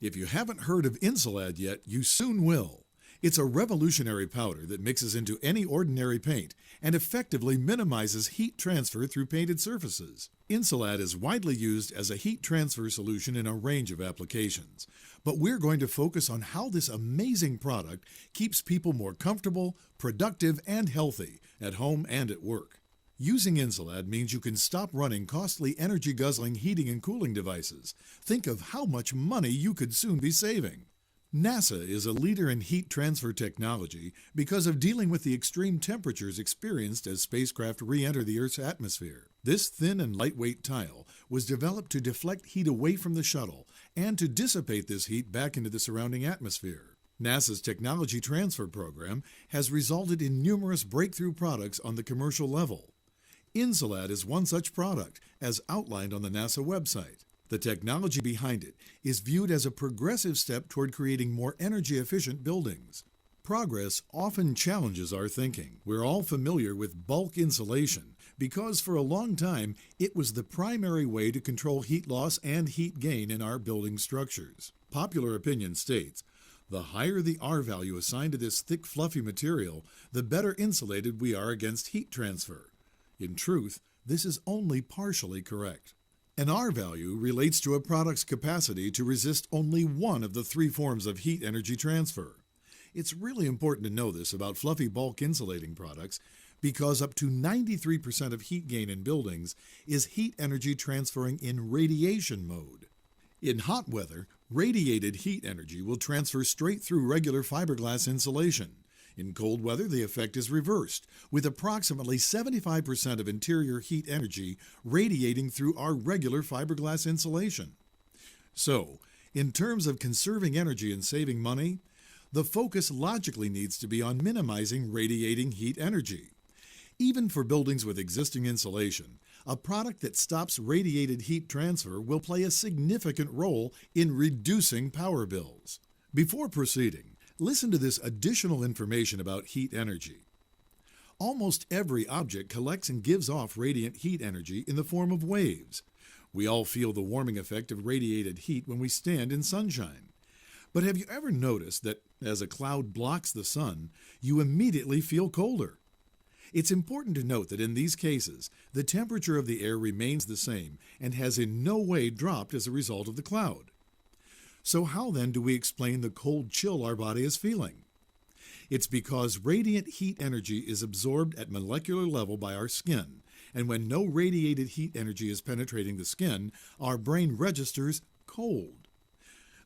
If you haven't heard of Insuladd yet, you soon will. It's a revolutionary powder that mixes into any ordinary paint and effectively minimizes heat transfer through painted surfaces. Insuladd is widely used as a heat transfer solution in a range of applications, but we're going to focus on how this amazing product keeps people more comfortable, productive, and healthy at home and at work. Using Insuladd means you can stop running costly energy-guzzling heating and cooling devices. Think of how much money you could soon be saving. NASA is a leader in heat transfer technology because of dealing with the extreme temperatures experienced as spacecraft re-enter the Earth's atmosphere. This thin and lightweight tile was developed to deflect heat away from the shuttle and to dissipate this heat back into the surrounding atmosphere. NASA's technology transfer program has resulted in numerous breakthrough products on the commercial level. Insuladd is one such product, as outlined on the NASA website. The technology behind it is viewed as a progressive step toward creating more energy-efficient buildings. Progress often challenges our thinking. We're all familiar with bulk insulation because for a long time it was the primary way to control heat loss and heat gain in our building structures. Popular opinion states, the higher the R value assigned to this thick, fluffy material, the better insulated we are against heat transfer. In truth, this is only partially correct. An R value relates to a product's capacity to resist only one of the three forms of heat energy transfer. It's really important to know this about fluffy bulk insulating products because up to 93% of heat gain in buildings is heat energy transferring in radiation mode. In hot weather, radiated heat energy will transfer straight through regular fiberglass insulation. In cold weather, the effect is reversed, with approximately 75% of interior heat energy radiating through our regular fiberglass insulation. So, in terms of conserving energy and saving money, the focus logically needs to be on minimizing radiating heat energy. Even for buildings with existing insulation, a product that stops radiated heat transfer will play a significant role in reducing power bills. Before proceeding, listen to this additional information about heat energy. Almost every object collects and gives off radiant heat energy in the form of waves. We all feel the warming effect of radiated heat when we stand in sunshine. But have you ever noticed that as a cloud blocks the sun, you immediately feel colder? It's important to note that in these cases, the temperature of the air remains the same and has in no way dropped as a result of the cloud. So how then do we explain the cold chill our body is feeling? It's because radiant heat energy is absorbed at molecular level by our skin, and when no radiated heat energy is penetrating the skin, our brain registers cold.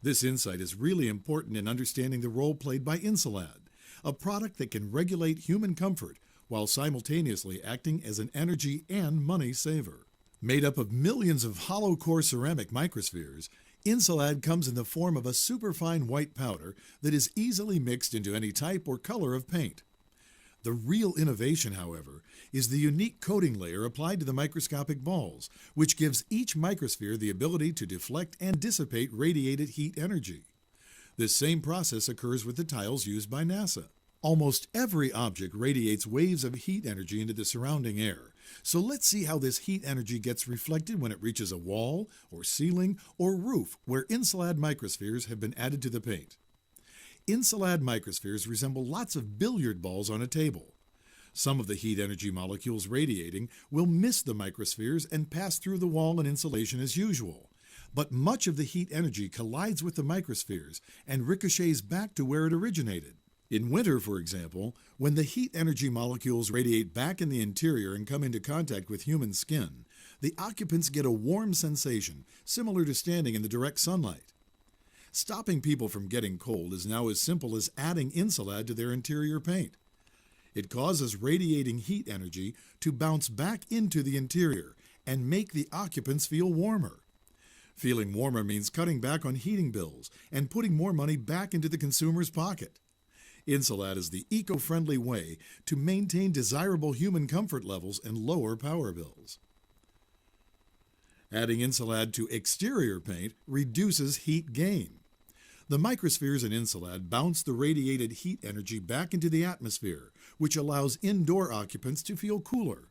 This insight is really important in understanding the role played by Insuladd, a product that can regulate human comfort while simultaneously acting as an energy and money saver. Made up of millions of hollow core ceramic microspheres, Insuladd comes in the form of a superfine white powder that is easily mixed into any type or color of paint. The real innovation, however, is the unique coating layer applied to the microscopic balls, which gives each microsphere the ability to deflect and dissipate radiated heat energy. This same process occurs with the tiles used by NASA. Almost every object radiates waves of heat energy into the surrounding air. So let's see how this heat energy gets reflected when it reaches a wall, or ceiling, or roof where Insuladd microspheres have been added to the paint. Insuladd microspheres resemble lots of billiard balls on a table. Some of the heat energy molecules radiating will miss the microspheres and pass through the wall and insulation as usual. But much of the heat energy collides with the microspheres and ricochets back to where it originated. In winter, for example, when the heat energy molecules radiate back in the interior and come into contact with human skin, the occupants get a warm sensation similar to standing in the direct sunlight. Stopping people from getting cold is now as simple as adding Insuladd to their interior paint. It causes radiating heat energy to bounce back into the interior and make the occupants feel warmer. Feeling warmer means cutting back on heating bills and putting more money back into the consumer's pocket. Insuladd is the eco-friendly way to maintain desirable human comfort levels and lower power bills. Adding Insuladd to exterior paint reduces heat gain. The microspheres in Insuladd bounce the radiated heat energy back into the atmosphere, which allows indoor occupants to feel cooler.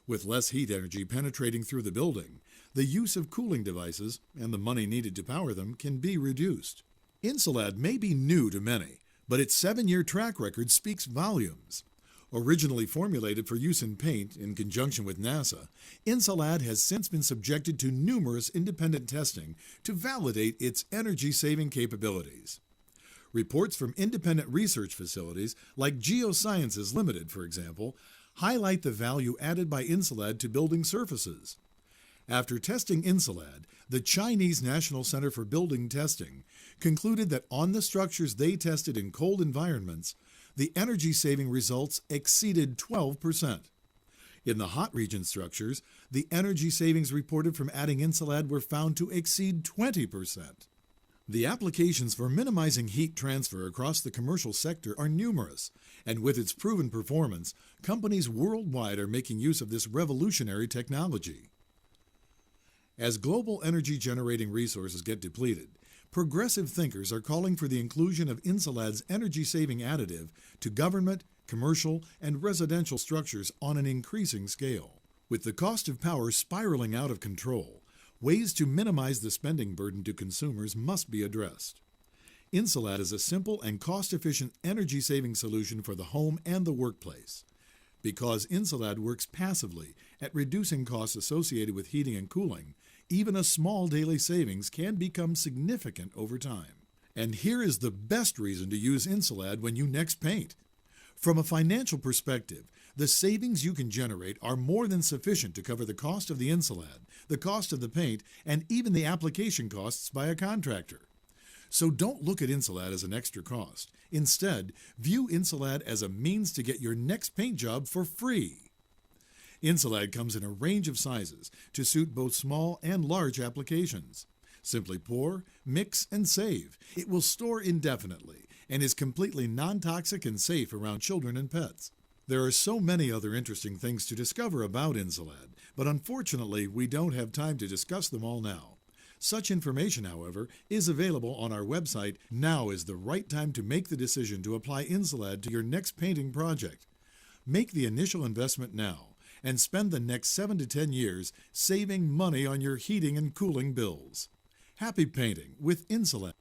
With less heat energy penetrating through the building, the use of cooling devices and the money needed to power them can be reduced. Insuladd may be new to many, but its 7-year track record speaks volumes. Originally formulated for use in paint in conjunction with NASA, Insuladd has since been subjected to numerous independent testing to validate its energy-saving capabilities. Reports from independent research facilities like Geosciences Limited, for example, highlight the value added by Insuladd to building surfaces. After testing Insuladd, the Chinese National Center for Building Testing concluded that on the structures they tested in cold environments, the energy-saving results exceeded 12%. In the hot region structures, the energy savings reported from adding Insuladd were found to exceed 20%. The applications for minimizing heat transfer across the commercial sector are numerous, and with its proven performance, companies worldwide are making use of this revolutionary technology. As global energy-generating resources get depleted, progressive thinkers are calling for the inclusion of Insuladd's energy-saving additive to government, commercial, and residential structures on an increasing scale. With the cost of power spiraling out of control, ways to minimize the spending burden to consumers must be addressed. Insuladd is a simple and cost-efficient energy-saving solution for the home and the workplace. Because Insuladd works passively at reducing costs associated with heating and cooling, even a small daily savings can become significant over time. And here is the best reason to use Insuladd when you next paint. From a financial perspective, the savings you can generate are more than sufficient to cover the cost of the Insuladd, the cost of the paint, and even the application costs by a contractor. So don't look at Insuladd as an extra cost. Instead, view Insuladd as a means to get your next paint job for free. Insuladd comes in a range of sizes to suit both small and large applications. Simply pour, mix, and save. It will store indefinitely and is completely non-toxic and safe around children and pets. There are so many other interesting things to discover about Insuladd, but unfortunately we don't have time to discuss them all now. Such information, however, is available on our website. Now is the right time to make the decision to apply Insuladd to your next painting project. Make the initial investment now and spend the next 7 to 10 years saving money on your heating and cooling bills. Happy painting with Insuladd.